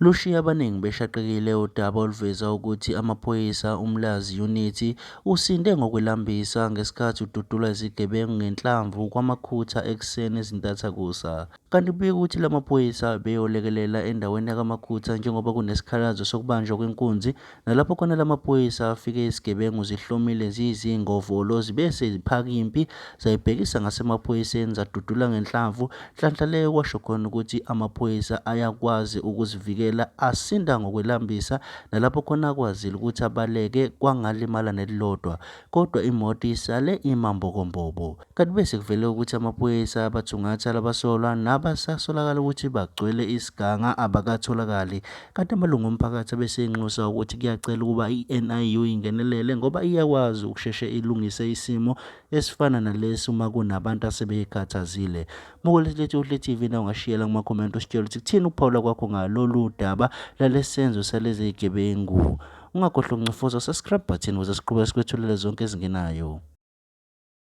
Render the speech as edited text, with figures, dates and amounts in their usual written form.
Lushiya abaningi beshaqekile udaba oluveza ukuthi amaphoyisa uMlazi Unity usinde ngokwelambisa ngesikhathi ududula izigebengu ngenhlamvu kwamakhutha ekuseni ezintathakusa. Kanti kubikwa ukuthi lamaphoyisa beyolekelela endaweni yakamakhutha njengoba kunesikhalazo sokubanjwa kwenkunzi, nalapho khona lamaphoyisa afike izigebengu zihlomile ziyizingovolo zibese ziphaka impi zayibhekisa ngasemaphoyiseni zadudula ngenhlamvu. Nhlanhla leyo kwasho khona ukuthi amaphoyisa ayakwazi ukuzivikela, asinda ngokwelambisa, nalapho khona akwazile ukuthi abaleke kwangalimala nelilodwa, kodwa imoto isale imambokombobo. Kanti bese kuvele ukuthi amaphoyisa abathungatha labasolwa nabasasolakala ukuthi bagcwele isiganga abakatholakali. Kanti amalungu omphakathi abesenxusa ukuthi kuyacela ukuba i-NIU ingenelele ngoba iyakwazi ukusheshe ilungise isimo esifana nalesi uma kunabantu asebekhathazile. Mokulethu uhle TV na ungashiyela kuma-comment usitshela ukuthi kuthini ukuphawula kwakho ngalolu daba lalesi senzo salezi zigebengu. Ungakhohlwa ukuncofoza subscribe button ukuze siqhubeke sikwethulela zonke ezingenayo.